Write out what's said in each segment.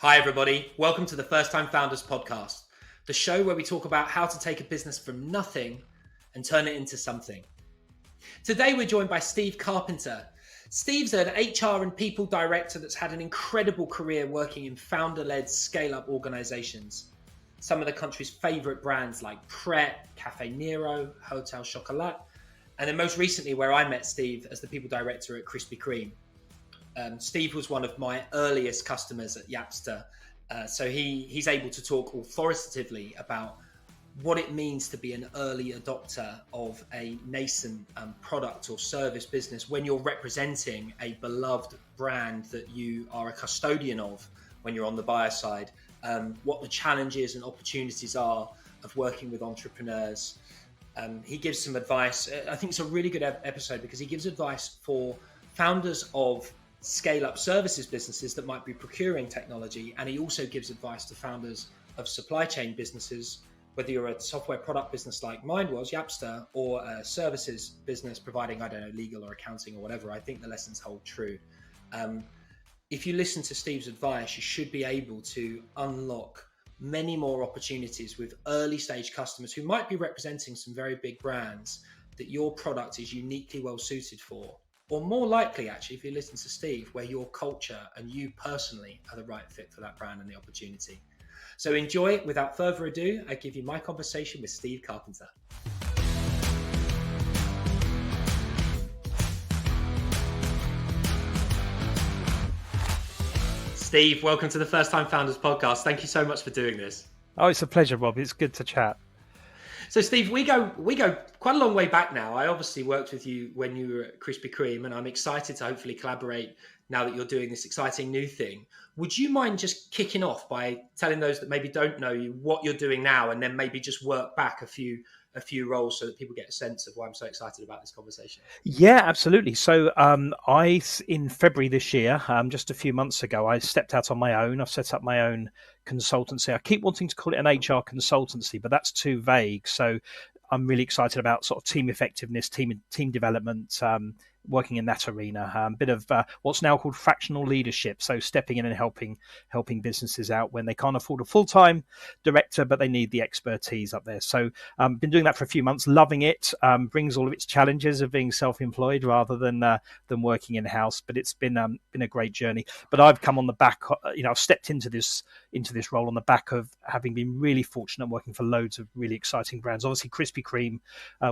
Hi, everybody. Welcome to the First Time Founders podcast, the show where we talk about how to take a business from nothing and turn it into something. Today, we're joined by Steve Carpenter. Steve's an HR and people director that's had an incredible career working in founder-led scale-up organizations. Some of the country's favorite brands like Pret, Caffè Nero, Hotel Chocolat, and then most recently where I met Steve as the people director at Krispy Kreme. Steve was one of my earliest customers at Yapster, so he's able to talk authoritatively about what it means to be an early adopter of a nascent product or service business when you're representing a beloved brand that you are a custodian of when you're on the buyer side, what the challenges and opportunities are of working with entrepreneurs. He gives some advice. I think it's a really good episode because he gives advice for founders of scale-up services businesses that might be procuring technology, and he also gives advice to founders of supply chain businesses, whether you're a software product business like mine was, Yapster, or a services business providing, I don't know, legal or accounting or whatever. I think the lessons hold true. If you listen to Steve's advice, you should be able to unlock many more opportunities with early stage customers who might be representing some very big brands that your product is uniquely well suited for. Or more likely, actually, if you listen to Steve, where your culture and you personally are the right fit for that brand and the opportunity. So enjoy it. Without further ado, I give you my conversation with Steve Carpenter. Steve, welcome to the First Time Founders podcast. Thank you so much for doing this. Oh, it's a pleasure, Rob. It's good to chat. So, Steve, we go quite a long way back now. I obviously worked with you when you were at Krispy Kreme, and I'm excited to hopefully collaborate now that you're doing this exciting new thing. Would you mind just kicking off by telling those that maybe don't know you what you're doing now, and then maybe just work back a few roles so that people get a sense of why I'm so excited about this conversation? Yeah, absolutely. So in February this year, just a few months ago, I stepped out on my own. I've set up my own consultancy. I keep wanting to call it an HR consultancy, but that's too vague. So I'm really excited about sort of team effectiveness, team development, working in that arena. A bit of what's now called fractional leadership. So stepping in and helping businesses out when they can't afford a full-time director, but they need the expertise up there. So been doing that for a few months, loving it. Brings all of its challenges of being self-employed rather than working in-house. But it's been a great journey. But I've come on the back, I've stepped into this role on the back of having been really fortunate working for loads of really exciting brands. Obviously, Krispy Kreme,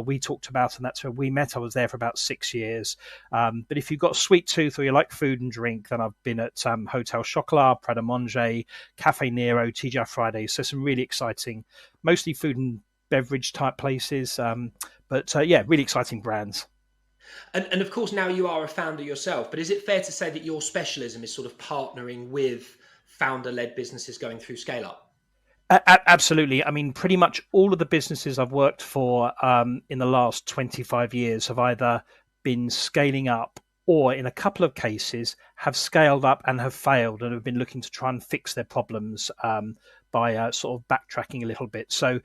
we talked about, and that's where we met. I was there for about 6 years. But if you've got a sweet tooth or you like food and drink, then I've been at Hotel Chocolat, Pret A Manger, Caffè Nero, TGI Fridays. So some really exciting, mostly food and beverage type places. But really exciting brands. And of course, now you are a founder yourself, but is it fair to say that your specialism is sort of partnering with founder-led businesses going through scale-up? Absolutely. I mean, pretty much all of the businesses I've worked for in the last 25 years have either been scaling up or in a couple of cases have scaled up and have failed and have been looking to try and fix their problems by sort of backtracking a little bit. So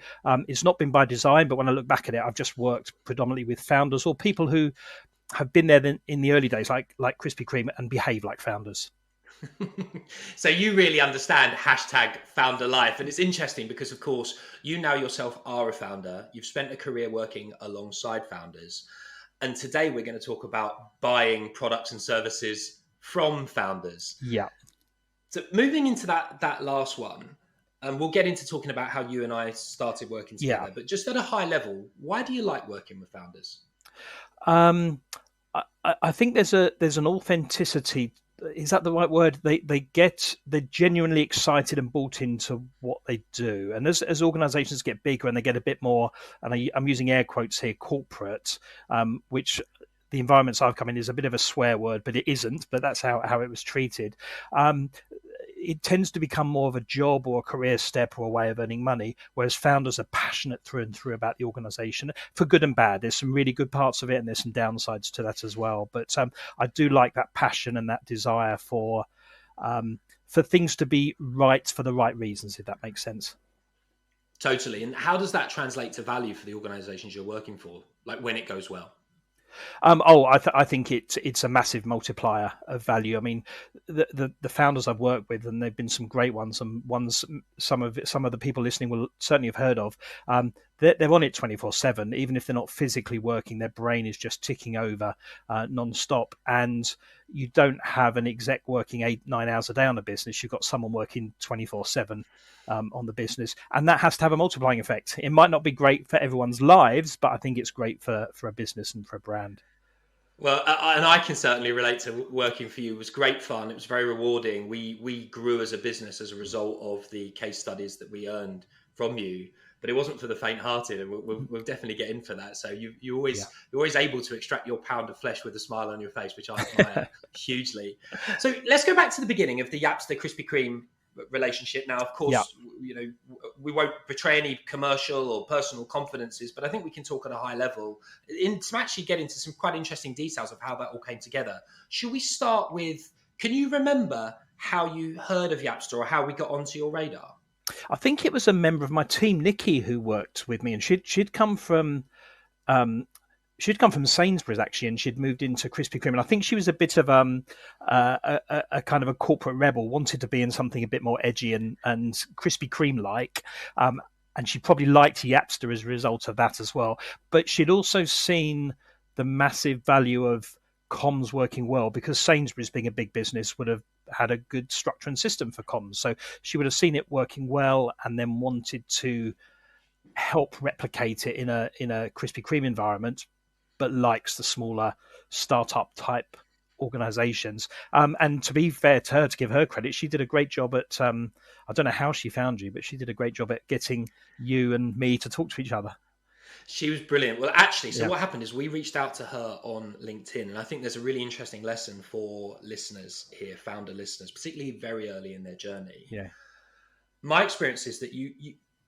it's not been by design, but when I look back at it, I've just worked predominantly with founders or people who have been there in the early days, like Krispy Kreme, and behave like founders. So you really understand #founder life. And it's interesting because, of course, you now yourself are a founder. You've spent a career working alongside founders. And today we're going to talk about buying products and services from founders. Yeah. So moving into that last one, and we'll get into talking about how you and I started working together. Yeah. But just at a high level, why do you like working with founders? I think there's an authenticity. Is that the right word? They're genuinely excited and bought into what they do. And as organizations get bigger and they get a bit more, and I'm using air quotes here, corporate, which the environments I've come in is a bit of a swear word, but it isn't, but that's how it was treated. It tends to become more of a job or a career step or a way of earning money, whereas founders are passionate through and through about the organization, for good and bad. There's some really good parts of it and there's some downsides to that as well. But I do like that passion and that desire for things to be right for the right reasons, if that makes sense. Totally. And how does that translate to value for the organizations you're working for, like when it goes well? I think it's a massive multiplier of value. I mean, the founders I've worked with, and they've been some great ones, and some of the people listening will certainly have heard of. They're on it 24/7, even if they're not physically working. Their brain is just ticking over non-stop, and you don't have an exec working 8-9 hours a day on a business. You've got someone working 24/7. On the business, and that has to have a multiplying effect. It might not be great for everyone's lives, but I think it's great for a business and for a brand. Well, and I can certainly relate to working for you. It was great fun. It was very rewarding. We grew as a business as a result of the case studies that we earned from you. But it wasn't for the faint-hearted, and we'll definitely get in for that. So you're always able to extract your pound of flesh with a smile on your face, which I admire hugely. So let's go back to the beginning of the Yapster Krispy Kreme relationship. Now, of course, we won't betray any commercial or personal confidences, but I think we can talk at a high level to actually get into some quite interesting details of how that all came together. Should we start with, can you remember how you heard of Yapster or how we got onto your radar? I think it was a member of my team, Nikki, who worked with me, and she'd come from Sainsbury's actually, and she'd moved into Krispy Kreme. And I think she was a bit of a kind of a corporate rebel, wanted to be in something a bit more edgy and Krispy Kreme like. And she probably liked Yapster as a result of that as well. But she'd also seen the massive value of comms working well, because Sainsbury's, being a big business, would have had a good structure and system for comms. So she would have seen it working well and then wanted to help replicate it in a Krispy Kreme environment, but likes the smaller startup type organizations. And to be fair to her, to give her credit, she did a great job at, I don't know how she found you, but she did a great job at getting you and me to talk to each other. She was brilliant. Well, actually, what happened is we reached out to her on LinkedIn, and I think there's a really interesting lesson for listeners here, founder listeners, particularly very early in their journey. Yeah. My experience is that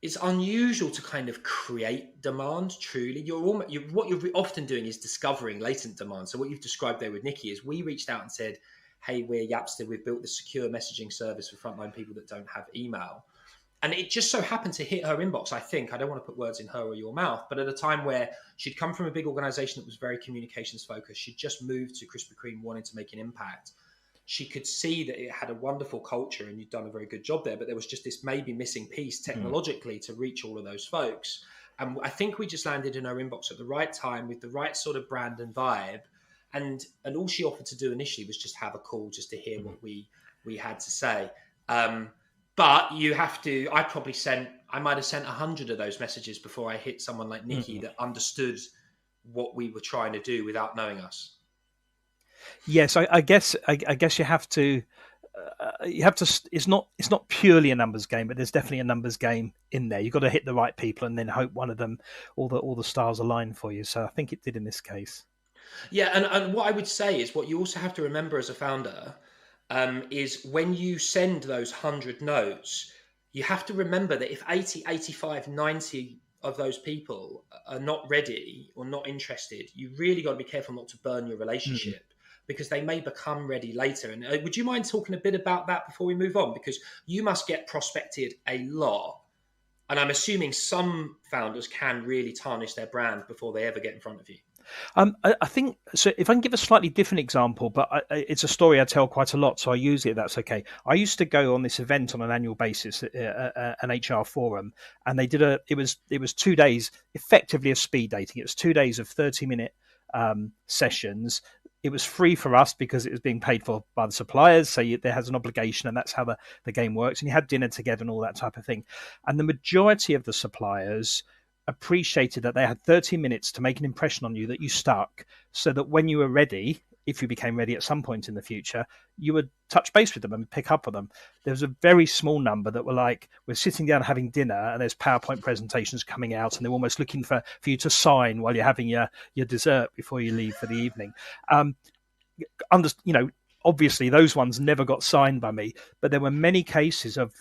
it's unusual to kind of create demand. Truly, what you're often doing is discovering latent demand. So what you've described there with Nikki is we reached out and said, "Hey, we're Yapster. We've built this secure messaging service for frontline people that don't have email." And it just so happened to hit her inbox, I think. I don't want to put words in her or your mouth, but at a time where she'd come from a big organization that was very communications focused. She'd just moved to Krispy Kreme wanting to make an impact. She could see that it had a wonderful culture and you'd done a very good job there, but there was just this maybe missing piece technologically to reach all of those folks. And I think we just landed in her inbox at the right time with the right sort of brand and vibe. And all she offered to do initially was just have a call just to hear what we had to say. But you have to, I might have sent 100 of those messages before I hit someone like Nikki that understood what we were trying to do without knowing us. Yes, I guess you have to. It's not purely a numbers game, but there's definitely a numbers game in there. You've got to hit the right people and then hope one of them, all the stars align for you. So I think it did in this case. Yeah, and what I would say is what you also have to remember as a founder is when you send those 100 notes, you have to remember that if 80, 85, 90 of those people are not ready or not interested, you really got to be careful not to burn your relationship. Because they may become ready later. And would you mind talking a bit about that before we move on? Because you must get prospected a lot. And I'm assuming some founders can really tarnish their brand before they ever get in front of you. I think, so if I can give a slightly different example, but it's a story I tell quite a lot, so I use it, that's okay. I used to go on this event on an annual basis, an HR forum, and they did it was 2 days, effectively of speed dating. It was 2 days of 30-minute sessions. It was free for us because it was being paid for by the suppliers. So there has an obligation, and that's how the game works. And you had dinner together and all that type of thing. And the majority of the suppliers appreciated that they had 30 minutes to make an impression on you that you stuck, so that when you were ready, if you became ready at some point in the future, you would touch base with them and pick up on them. There was a very small number that were like, we're sitting down having dinner and there's PowerPoint presentations coming out and they're almost looking for you to sign while you're having your dessert before you leave for the evening. Obviously those ones never got signed by me, but there were many cases of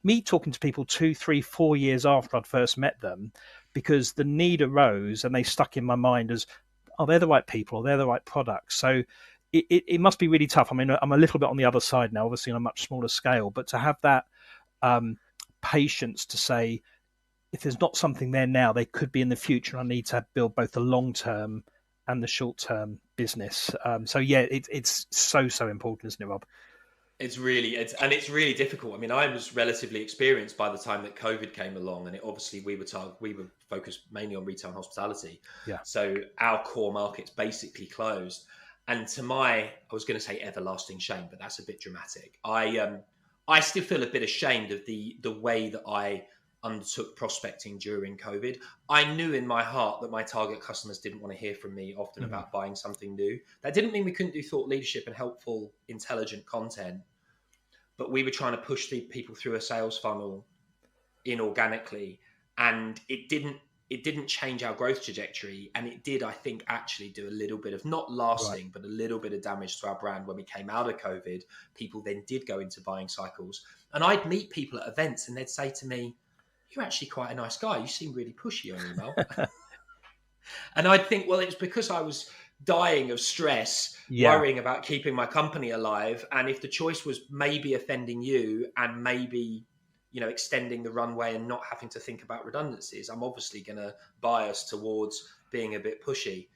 me talking to people 2, 3, 4 years after I'd first met them, because the need arose and they stuck in my mind as, oh, they're the right people, they're the right products. So it must be really tough. I mean, I'm a little bit on the other side now, obviously on a much smaller scale, but to have that patience to say, if there's not something there now, they could be in the future. I need to build both the long-term and the short-term business. So yeah, it's so important, isn't it, Rob? It's really difficult. I mean, I was relatively experienced by the time that COVID came along, and obviously we were focused mainly on retail and hospitality. Yeah. So our core markets basically closed, and I was going to say everlasting shame, but that's a bit dramatic. I still feel a bit ashamed of the way that I undertook prospecting during COVID. I knew in my heart that my target customers didn't want to hear from me often about buying something new. That didn't mean we couldn't do thought leadership and helpful, intelligent content, but we were trying to push the people through a sales funnel inorganically, and it didn't change our growth trajectory, and it did, I think, actually do a little bit of, not lasting, but a little bit of damage to our brand when we came out of COVID. People then did go into buying cycles, and I'd meet people at events and they'd say to me, "You're actually quite a nice guy. You seem really pushy on email." And I'd think, well, it's because I was dying of stress, worrying about keeping my company alive. And if the choice was maybe offending you and maybe, extending the runway and not having to think about redundancies, I'm obviously going to bias towards being a bit pushy.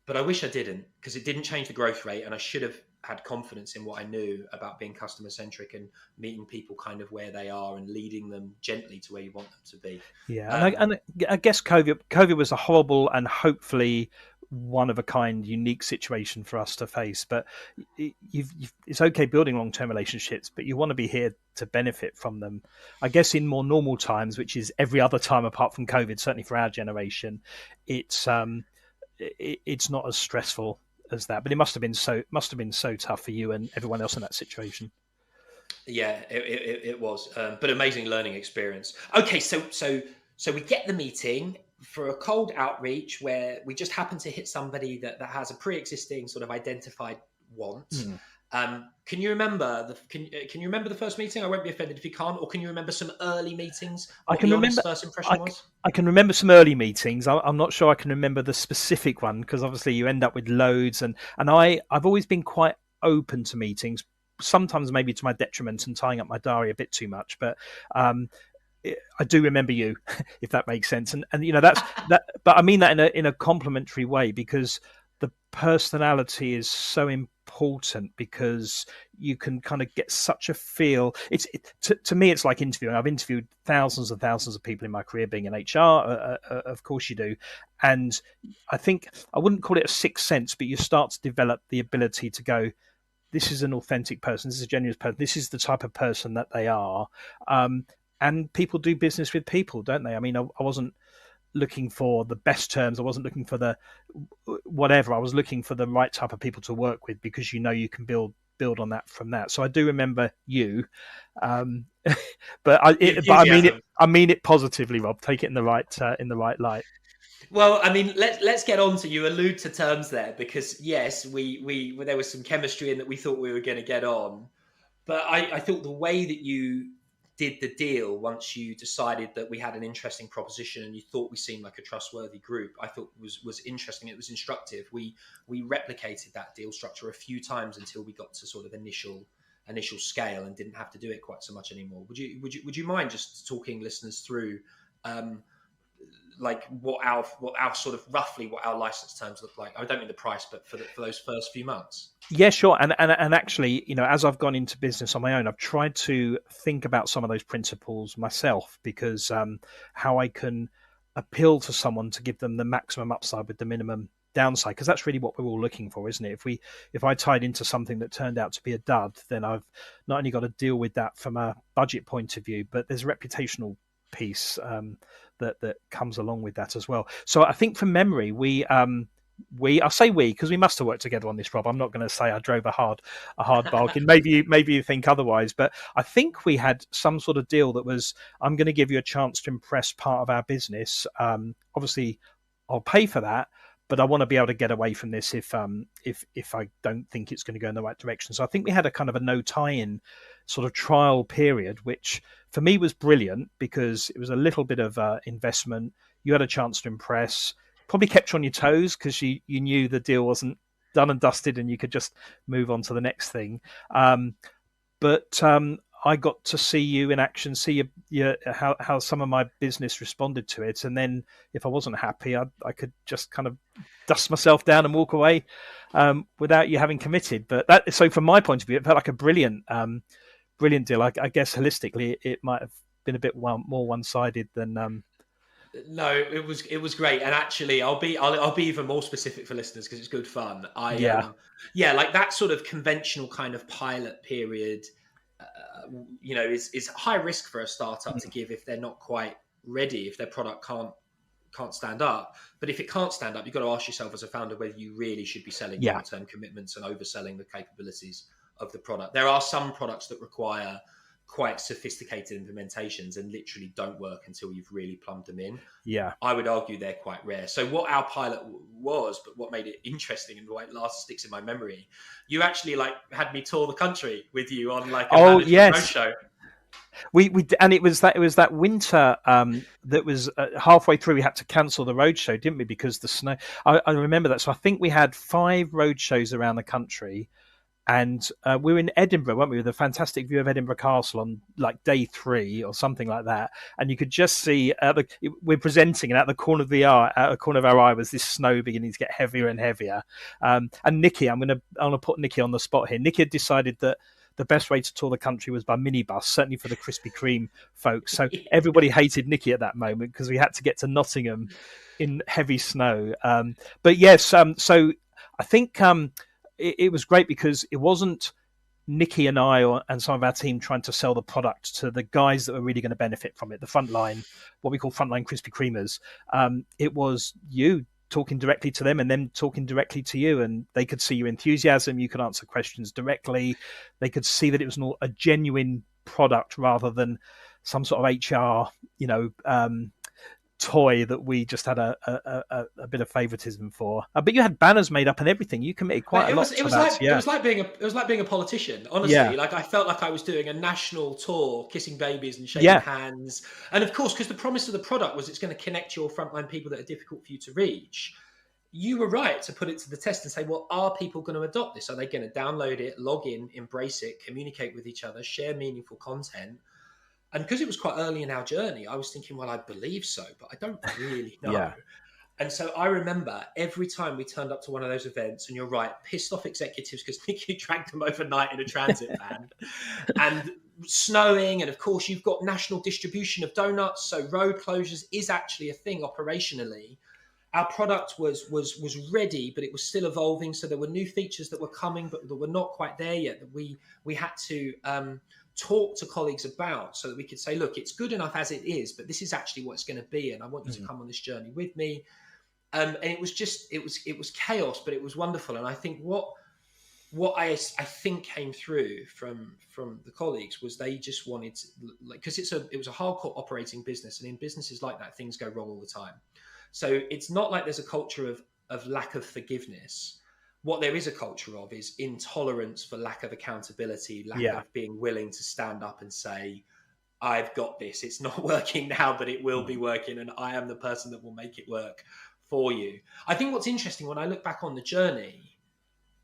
But I wish I didn't, because it didn't change the growth rate, and I should have had confidence in what I knew about being customer centric and meeting people kind of where they are and leading them gently to where you want them to be. Yeah, and I guess COVID was a horrible and hopefully one of a kind, unique situation for us to face. But it's okay building long-term relationships, but you want to be here to benefit from them. I guess in more normal times, which is every other time apart from COVID, certainly for our generation, it's not as stressful as that. But it must have been so tough for you and everyone else in that situation. Yeah, it was, but amazing learning experience. Okay, so we get the meeting for a cold outreach where we just happen to hit somebody that has a pre-existing sort of identified want. Can you remember the first meeting? I won't be offended if you can't. Or can you remember some early meetings? I can remember. First impression was. I can remember some early meetings. I'm not sure I can remember the specific one, because obviously you end up with loads, and I've always been quite open to meetings. Sometimes maybe to my detriment and tying up my diary a bit too much, but I do remember you, if that makes sense. And that's that. But I mean that in a complimentary way, because the personality is so important, because you can kind of get such a feel. To me, it's like interviewing. I've interviewed thousands and thousands of people in my career, being in HR, of course you do. And I think I wouldn't call it a sixth sense, but you start to develop the ability to go, this is an authentic person, this is a genuine person, this is the type of person that they are. And people do business with people, don't they? I mean, I wasn't looking for the best terms. I wasn't looking for the whatever. I was looking for the right type of people to work with, because you can build on that from that. So I do remember you, but I mean it positively, Rob. Take it in the right light. Well, I mean, let's get on to, you allude to terms there, because yes, we there was some chemistry in that we thought we were going to get on, but I thought the way that you did the deal, once you decided that we had an interesting proposition and you thought we seemed like a trustworthy group, I thought was interesting. It was instructive. We replicated that deal structure a few times until we got to sort of initial scale and didn't have to do it quite so much anymore. Would you mind just talking listeners through like what our sort of roughly what our license terms look like? I don't mean the price, but for those first few months. Yeah, sure. And actually, as I've gone into business on my own, I've tried to think about some of those principles myself, because how I can appeal to someone to give them the maximum upside with the minimum downside, because that's really what we're all looking for, isn't it? If I tied into something that turned out to be a dud, then I've not only got to deal with that from a budget point of view, but there's a reputational piece that comes along with that as well. So I think from memory, I'll say we, because we must have worked together on this, Rob. I'm not going to say I drove a hard bargain. Maybe you think otherwise, but I think we had some sort of deal that was, I'm going to give you a chance to impress part of our business. Obviously, I'll pay for that, but I want to be able to get away from this if I don't think it's going to go in the right direction. So I think we had a kind of a no tie-in sort of trial period, which for me was brilliant, because it was a little bit of investment. You had a chance to impress, probably kept you on your toes, because you knew the deal wasn't done and dusted and you could just move on to the next thing. But I got to see you in action, see how some of my business responded to it, and then if I wasn't happy, I could just kind of dust myself down and walk away without you having committed. But so from my point of view, it felt like a brilliant deal. I guess holistically, it might have been a bit more one-sided than. No, it was great, and actually, I'll be even more specific for listeners because it's good fun. Like that sort of conventional kind of pilot period, is high risk for a startup to give if they're not quite ready, if their product can't stand up. But if it can't stand up, you've got to ask yourself as a founder whether you really should be selling long-term commitments and overselling the capabilities of the product. There are some products that require quite sophisticated implementations and literally don't work until you've really plumbed them in. Yeah. I would argue they're quite rare. So what our pilot was, but what made it interesting and why it sticks in my memory, you actually had me tour the country with you on a roadshow. And it was that winter that was halfway through we had to cancel the roadshow, didn't we, because the snow. I remember that. So I think we had 5 roadshows around the country. And we were in Edinburgh, weren't we, with a fantastic view of Edinburgh Castle on day 3 or something like that. And you could just see we're presenting, and at the corner of our eye was this snow beginning to get heavier and heavier. And Nikki, I'm gonna put Nikki on the spot here. Nikki had decided that the best way to tour the country was by minibus, certainly for the Krispy Kreme folks. So everybody hated Nikki at that moment because we had to get to Nottingham in heavy snow. But yes, so I think. It was great because it wasn't Nikki and I and some of our team trying to sell the product to the guys that were really going to benefit from it, the frontline, what we call frontline Krispy Kremers. It was you talking directly to them and them talking directly to you, and they could see your enthusiasm. You could answer questions directly. They could see that it was a genuine product rather than some sort of HR, toy that we just had a bit of favoritism for. But you had banners made up and everything. You committed quite a lot to that. It was like being a politician, honestly. I felt like I was doing a national tour, kissing babies and shaking hands. And of course, because the promise of the product was it's going to connect your frontline people that are difficult for you to reach. You were right to put it to the test and say, well, are people going to adopt this? Are they going to download it, log in, embrace it, communicate with each other, share meaningful content? And because it was quite early in our journey, I was thinking, well, I believe so, but I don't really know. Yeah. And so I remember every time we turned up to one of those events, and you're right, pissed off executives because Nikki dragged them overnight in a transit van, and snowing. And of course, you've got national distribution of donuts. So road closures is actually a thing operationally. Our product was ready, but it was still evolving. So there were new features that were coming, but that were not quite there yet, that we had to talk to colleagues about, so that we could say, look, it's good enough as it is, but this is actually what it's going to be, and I want you to come on this journey with me. And it was chaos, but it was wonderful. And I think what I think came through from the colleagues was they just wanted to, because it was a hardcore operating business, and in businesses like that, things go wrong all the time. So it's not like there's a culture of lack of forgiveness. What there is a culture of is intolerance for lack of accountability, lack of being willing to stand up and say, I've got this. It's not working now, but it will be working, and I am the person that will make it work for you. I think what's interesting when I look back on the journey,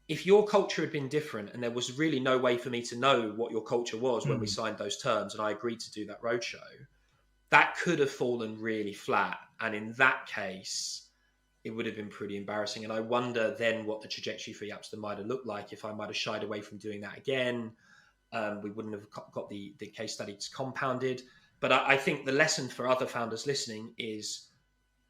if your culture had been different and there was really no way for me to know what your culture was when we signed those terms and I agreed to do that roadshow, that could have fallen really flat. And in that case, it would have been pretty embarrassing. And I wonder then what the trajectory for Yapster might have looked like if I might have shied away from doing that again. We wouldn't have got the case studies compounded. But I think the lesson for other founders listening is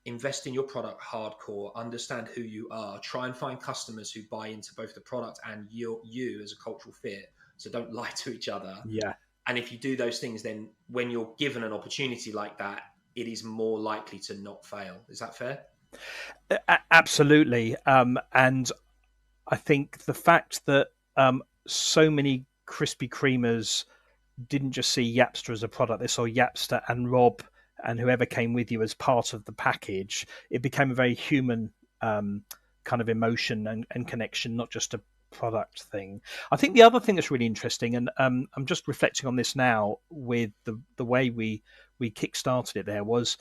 invest in your product hardcore, understand who you are, try and find customers who buy into both the product and you as a cultural fit. So don't lie to each other. Yeah. And if you do those things, then when you're given an opportunity like that, it is more likely to not fail. Is that fair? Absolutely. And I think the fact that so many Krispy Kremers didn't just see Yapster as a product, they saw Yapster and Rob and whoever came with you as part of the package. It became a very human kind of emotion and connection, not just a product thing. I think the other thing that's really interesting, and I'm just reflecting on this now with the way we kickstarted it, there was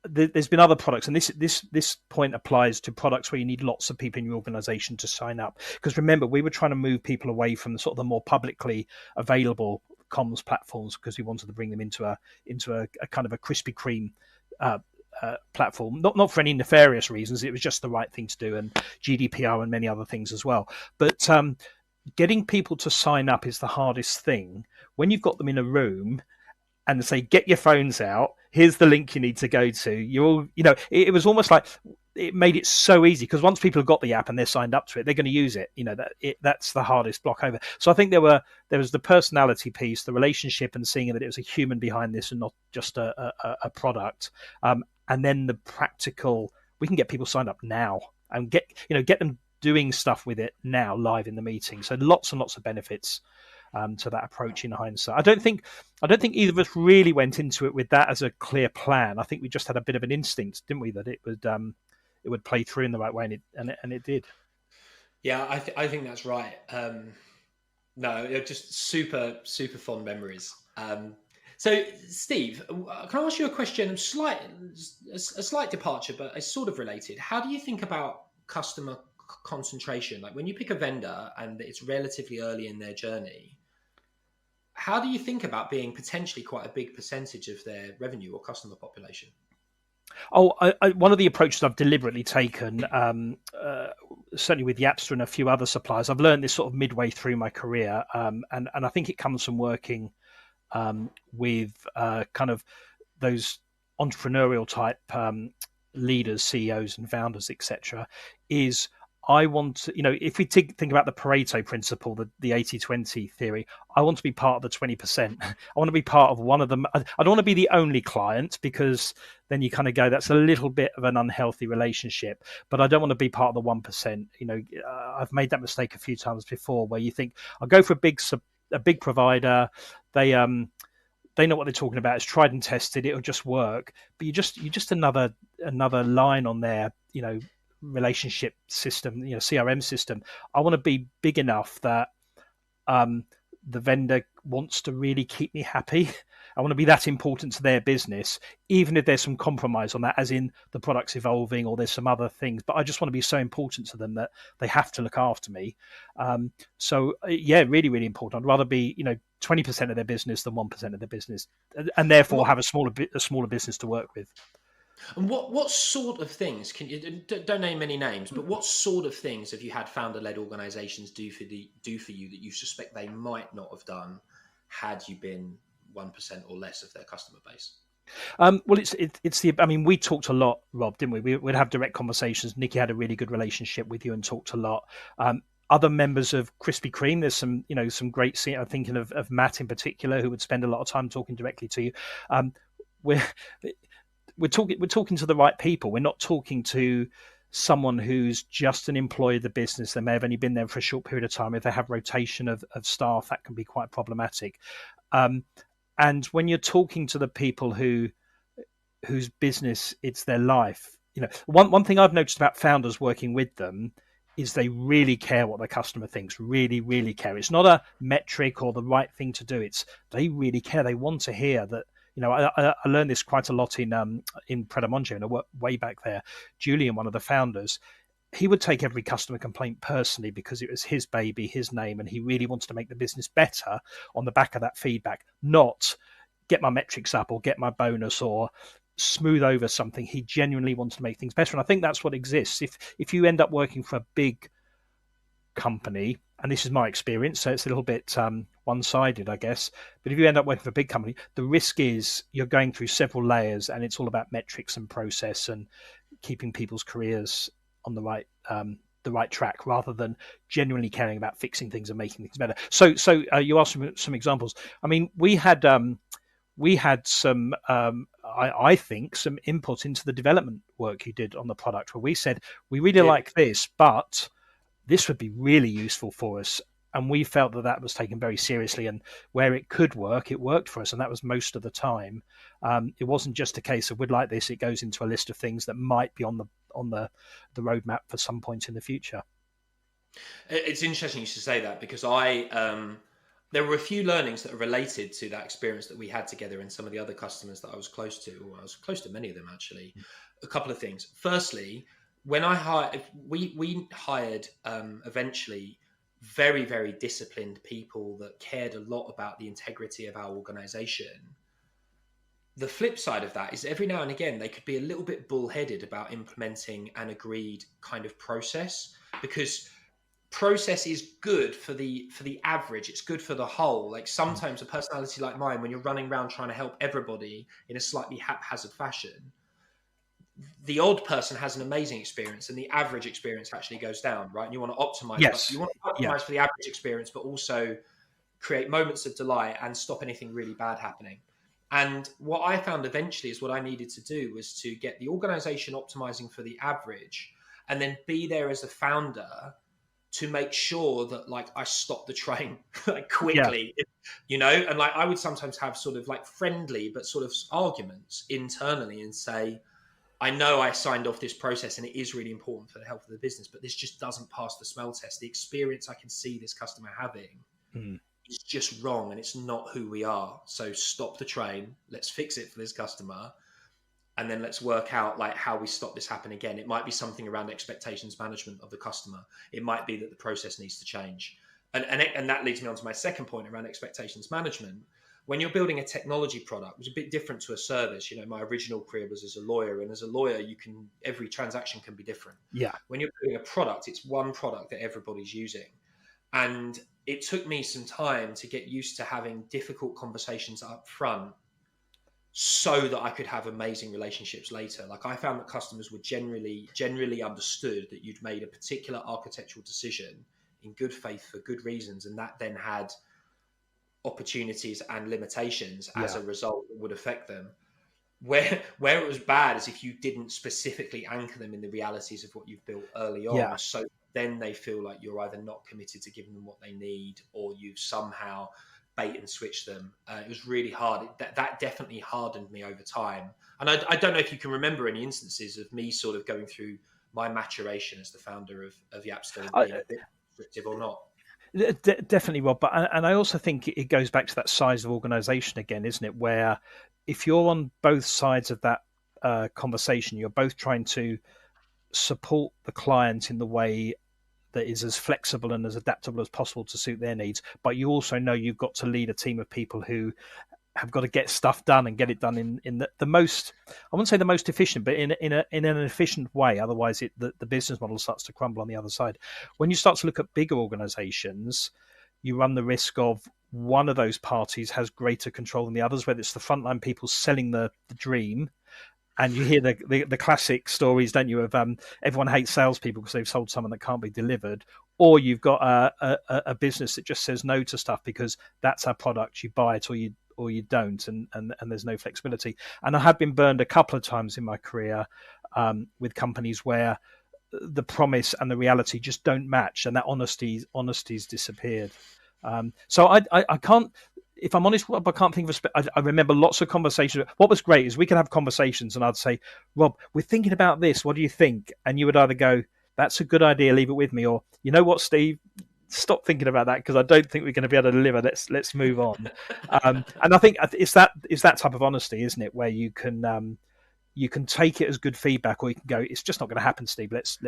there's been other products, and this point applies to products where you need lots of people in your organization to sign up. Because remember, we were trying to move people away from the sort of the more publicly available comms platforms because we wanted to bring them into a kind of a Krispy Kreme platform, not for any nefarious reasons. It was just the right thing to do, and GDPR and many other things as well. But getting people to sign up is the hardest thing. When you've got them in a room and say, get your phones out, here's the link you need to go to. It was almost like it made it so easy, because once people have got the app and they're signed up to it, they're going to use it. That's the hardest block over. So I think there was the personality piece, the relationship, and seeing that it was a human behind this and not just a product. And then the practical, we can get people signed up now and get them doing stuff with it now live in the meeting. So lots and lots of benefits to that approach in hindsight. I don't think either of us really went into it with that as a clear plan. I think we just had a bit of an instinct, didn't we, that it would play through in the right way, and it did. Yeah, I think that's right. No, just super fond memories. So, Steve, can I ask you a question? A slight departure, but it's sort of related. How do you think about customer concentration? Like when you pick a vendor and it's relatively early in their journey, how do you think about being potentially quite a big percentage of their revenue or customer population? Oh, one of the approaches I've deliberately taken, certainly with Yapster and a few other suppliers, I've learned this sort of midway through my career, and I think it comes from working with kind of those entrepreneurial type leaders, CEOs and founders, etc. is I want to, if we think about the Pareto principle, the 80-20 theory, I want to be part of the 20%. I want to be part of one of them. I don't want to be the only client, because then you kind of go, that's a little bit of an unhealthy relationship. But I don't want to be part of the 1%. I've made that mistake a few times before, where you think, I'll go for a big provider. They know what they're talking about. It's tried and tested. It'll just work. But you're just another line on their, relationship system, CRM system. I want to be big enough that the vendor wants to really keep me happy. I want to be that important to their business, even if there's some compromise on that, as in the product's evolving or there's some other things. But I just want to be so important to them that they have to look after me. Really, really important. I'd rather be, 20% of their business than 1% of their business, and therefore have a smaller business to work with. And what sort of things can you, don't name any names, but what sort of things have you had founder-led organizations do for you that you suspect they might not have done had you been 1% or less of their customer base? We talked a lot, Rob, didn't we? We'd have direct conversations. Nikki had a really good relationship with you and talked a lot. Other members of Krispy Kreme, there's some great, I'm thinking of Matt in particular, who would spend a lot of time talking directly to you. We're talking to the right people. We're not talking to someone who's just an employee of the business. They may have only been there for a short period of time. If they have rotation of staff, that can be quite problematic. And when you're talking to the people whose business, it's their life, one thing I've noticed about founders working with them is they really care what their customer thinks, really, really care. It's not a metric or the right thing to do. They really care. They want to hear that. I learned this quite a lot in Pret A Manger, and I worked way back there. Julian, one of the founders, he would take every customer complaint personally because it was his baby, his name, and he really wanted to make the business better on the back of that feedback, not get my metrics up or get my bonus or smooth over something. He genuinely wanted to make things better. And I think that's what exists. If you end up working for a big company, and this is my experience, so it's a little bit one-sided, I guess, but if you end up working for a big company, the risk is you're going through several layers, and it's all about metrics and process and keeping people's careers on the right track, rather than genuinely caring about fixing things and making things better. So you asked some examples. I mean, we had some, I think, some input into the development work you did on the product, where we said, we really like this, but this would be really useful for us. And we felt that was taken very seriously, and where it could work, it worked for us. And that was most of the time. It wasn't just a case of, we'd like this. It goes into a list of things that might be on the roadmap for some point in the future. It's interesting you should say that, because there were a few learnings that are related to that experience that we had together and some of the other customers that I was close to. Or I was close to many of them, actually. A couple of things. Firstly, when we hired eventually very, very disciplined people that cared a lot about the integrity of our organization. The flip side of that is every now and again, they could be a little bit bullheaded about implementing an agreed kind of process, because process is good for the average. It's good for the whole. Like sometimes a personality like mine, when you're running around trying to help everybody in a slightly haphazard fashion, the odd person has an amazing experience and the average experience actually goes down, right? And you want to optimize, but you want to optimize for the average experience, but also create moments of delight and stop anything really bad happening. And what I found eventually is what I needed to do was to get the organization optimizing for the average and then be there as a founder to make sure that like I stopped the train like quickly, you know, and like I would sometimes have sort of like friendly but sort of arguments internally and say, I know I signed off this process and it is really important for the health of the business, but this just doesn't pass the smell test. The experience I can see this customer having is just wrong and it's not who we are. So stop the train. Let's fix it for this customer. And then let's work out like how we stop this happening again. It might be something around expectations management of the customer. It might be that the process needs to change. And that leads me on to my second point around expectations management. When you're building a technology product, which is a bit different to a service, you know, my original career was as a lawyer, and as a lawyer, every transaction can be different. Yeah. When you're building a product, it's one product that everybody's using. And it took me some time to get used to having difficult conversations up front so that I could have amazing relationships later. Like I found that customers were generally understood that you'd made a particular architectural decision in good faith for good reasons, and that then had opportunities and limitations as a result that would affect them. Where it was bad is if you didn't specifically anchor them in the realities of what you've built early on. So then they feel like you're either not committed to giving them what they need, or you've somehow bait and switch them. It was really hard. That definitely hardened me over time. And I don't know if you can remember any instances of me sort of going through my maturation as the founder of Yapster and being a bit restrictive or not. Definitely, Rob. But and I also think it goes back to that size of organisation again, isn't it? Where if you're on both sides of that conversation, you're both trying to support the client in the way that is as flexible and as adaptable as possible to suit their needs, but you also know you've got to lead a team of people who have got to get stuff done and get it done in the most, I wouldn't say the most efficient, but in an efficient way. Otherwise, the business model starts to crumble on the other side. When you start to look at bigger organizations, you run the risk of one of those parties has greater control than the others, whether it's the frontline people selling the dream. And you hear the classic stories, don't you, of everyone hates salespeople because they've sold someone that can't be delivered, or you've got a business that just says no to stuff because that's our product, you buy it or you don't, and there's no flexibility. And I have been burned a couple of times in my career with companies where the promise and the reality just don't match, and that honesty's disappeared. So I can't. If I'm honest, Rob, I can't think of I remember lots of conversations. What was great is we could have conversations and I'd say, Rob, we're thinking about this. What do you think? And you would either go, that's a good idea, leave it with me. Or, you know what, Steve, stop thinking about that because I don't think we're going to be able to deliver. Let's move on. And I think it's that type of honesty, isn't it? Where you can take it as good feedback, or you can go, it's just not going to happen, Steve. Let's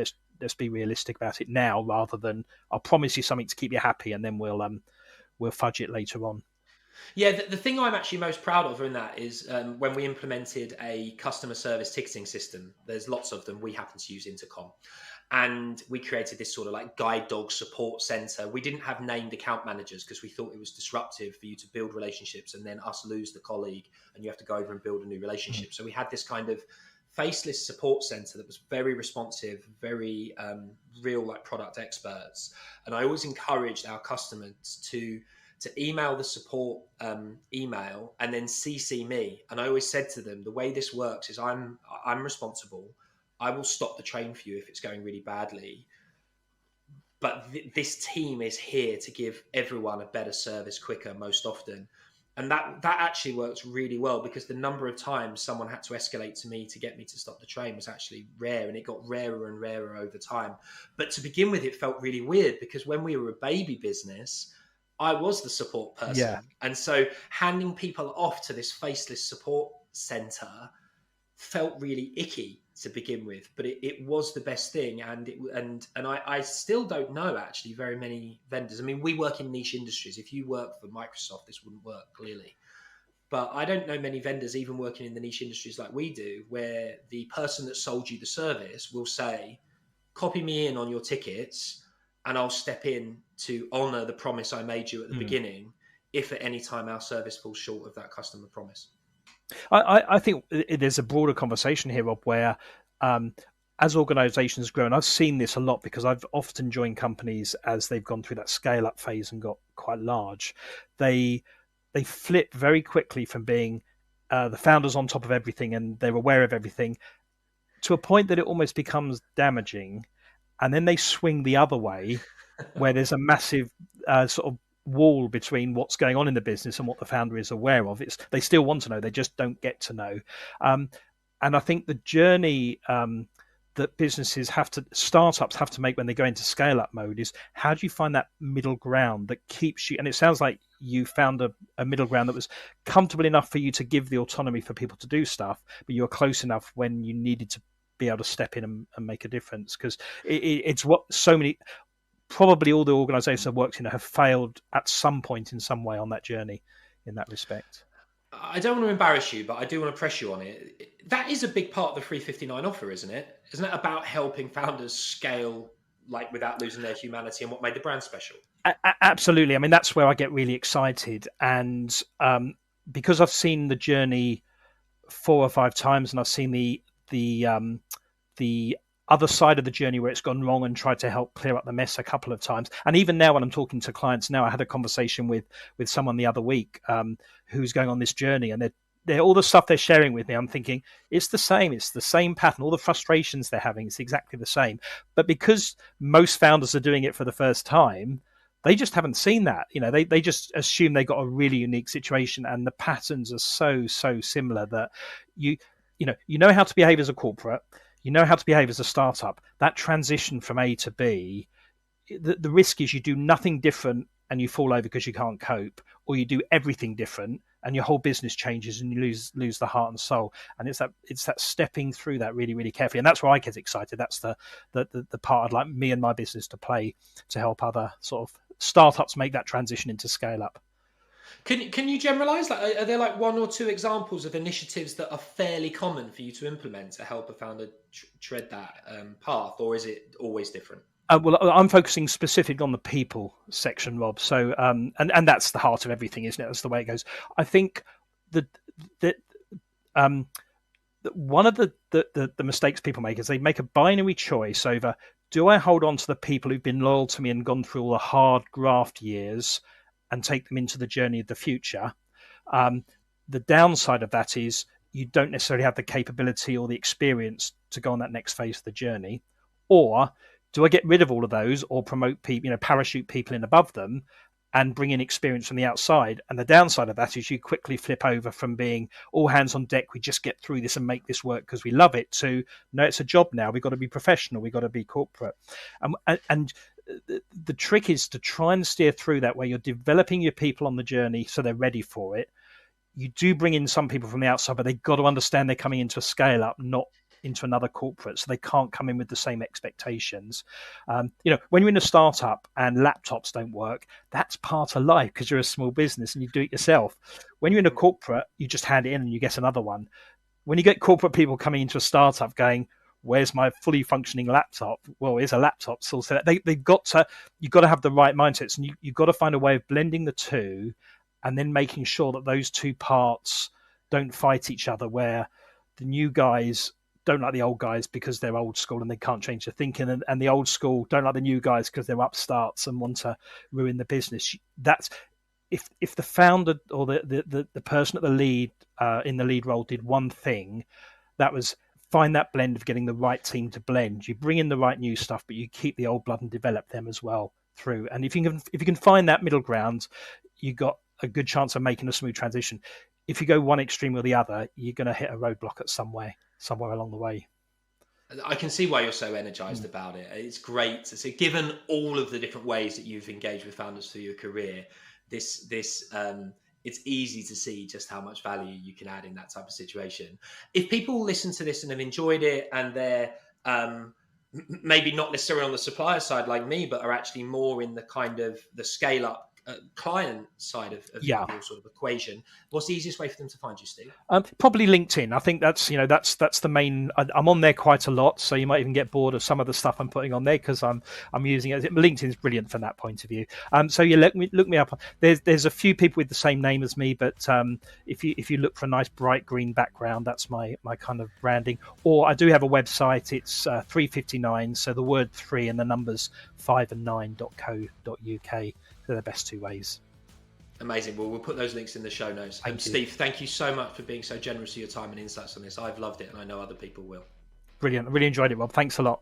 be realistic about it now, rather than I'll promise you something to keep you happy and then we'll fudge it later on. Yeah, the thing I'm actually most proud of in that is when we implemented a customer service ticketing system. There's lots of them. We happen to use Intercom. And we created this sort of like guide dog support center. We didn't have named account managers because we thought it was disruptive for you to build relationships and then us lose the colleague and you have to go over and build a new relationship. So we had this kind of faceless support center that was very responsive, very real like product experts. And I always encouraged our customers to email the support email and then CC me. And I always said to them, the way this works is I'm responsible. I will stop the train for you if it's going really badly. But this team is here to give everyone a better service quicker most often. And that actually works really well because the number of times someone had to escalate to me to get me to stop the train was actually rare, and it got rarer and rarer over time. But to begin with, it felt really weird because when we were a baby business, I was the support person. Yeah. And so handing people off to this faceless support center felt really icky to begin with, but it was the best thing. I still don't know actually very many vendors. I mean, we work in niche industries. If you work for Microsoft, this wouldn't work clearly. But I don't know many vendors, even working in the niche industries like we do, where the person that sold you the service will say, copy me in on your tickets and I'll step in to honor the promise I made you at the beginning if at any time our service falls short of that customer promise. I think there's a broader conversation here, Rob, where as organizations grow, and I've seen this a lot because I've often joined companies as they've gone through that scale up phase and got quite large. They flip very quickly from being the founders on top of everything and they're aware of everything to a point that it almost becomes damaging. And then they swing the other way where there's a massive sort of wall between what's going on in the business and what the founder is aware of. They still want to know, they just don't get to know. And I think the journey that startups have to make when they go into scale up mode is, how do you find that middle ground that keeps you? And it sounds like you found a middle ground that was comfortable enough for you to give the autonomy for people to do stuff, but you were close enough when you needed to be able to step in and make a difference. Because it's what so many, probably all the organizations I've worked in have failed at some point in some way on that journey in that respect. I don't want to embarrass you, but I do want to press you on it. That is a big part of the 359 offer, isn't it? Isn't it about helping founders scale like without losing their humanity and what made the brand special? Absolutely. I mean, that's where I get really excited. And because I've seen the journey 4 or 5 times and I've seen the other side of the journey where it's gone wrong and tried to help clear up the mess a couple of times. And even now when I'm talking to clients now, I had a conversation with someone the other week who's going on this journey, and they're all the stuff they're sharing with me, I'm thinking it's the same pattern. All the frustrations they're having, it's exactly the same. But because most founders are doing it for the first time, they just haven't seen that. They just assume they got a really unique situation, and the patterns are so similar that you know how to behave as a corporate. You know how to behave as a startup. That transition from A to B, the risk is you do nothing different and you fall over because you can't cope, or you do everything different and your whole business changes and you lose the heart and soul. And it's that stepping through that really, really carefully. And that's where I get excited. That's the part I'd like me and my business to play to help other sort of startups make that transition into scale up. Can you generalize? Like, are there like 1 or 2 examples of initiatives that are fairly common for you to implement to help a founder tread that path, or is it always different? Well, I'm focusing specifically on the people section, Rob. So, and that's the heart of everything, isn't it? That's the way it goes. I think that one of the mistakes people make is they make a binary choice over, do I hold on to the people who've been loyal to me and gone through all the hard graft years and take them into the journey of the future? The downside of that is you don't necessarily have the capability or the experience to go on that next phase of the journey. Or do I get rid of all of those or promote people, parachute people in above them and bring in experience from the outside? And the downside of that is you quickly flip over from being all hands on deck, we just get through this and make this work because we love it, to no, it's a job now. We've got to be professional. We've got to be corporate. And the trick is to try and steer through that, where you're developing your people on the journey so they're ready for it. You do bring in some people from the outside, but they've got to understand they're coming into a scale up, not into another corporate, so they can't come in with the same expectations. When you're in a startup and laptops don't work, that's part of life because you're a small business and you do it yourself. When you're in a corporate, you just hand it in and you get another one. When you get corporate people coming into a startup going, where's my fully functioning laptop? Well, here's a laptop. So you've got to have the right mindsets, and you've got to find a way of blending the two and then making sure that those two parts don't fight each other, where the new guys don't like the old guys because they're old school and they can't change their thinking, and the old school don't like the new guys because they're upstarts and want to ruin the business. That's if the founder or the person at the lead in the lead role did one thing, that was find that blend of getting the right team to blend. You bring in the right new stuff, but you keep the old blood and develop them as well through. And if you can find that middle ground, you got a good chance of making a smooth transition. If you go one extreme or the other, you're going to hit a roadblock at somewhere along the way. I can see why you're so energized about it. It's great to see, given all of the different ways that you've engaged with founders through your career, this it's easy to see just how much value you can add in that type of situation. If people listen to this and have enjoyed it, and they're maybe not necessarily on the supplier side like me, but are actually more in the kind of the scale up client side of your sort of equation, what's the easiest way for them to find you, Steve? Probably LinkedIn. I think that's the main. I'm on there quite a lot, so you might even get bored of some of the stuff I'm putting on there because I'm using it. LinkedIn is brilliant from that point of view. So you look me up. There's a few people with the same name as me, but if you look for a nice bright green background, that's my kind of branding. Or I do have a website. It's 359. So the word 3 and the numbers 5 and 9.co.uk. They're the best two ways. Amazing. Well, we'll put those links in the show notes. Steve, thank you so much for being so generous with your time and insights on this. I've loved it, and I know other people will. Brilliant. I really enjoyed it, Rob. Thanks a lot.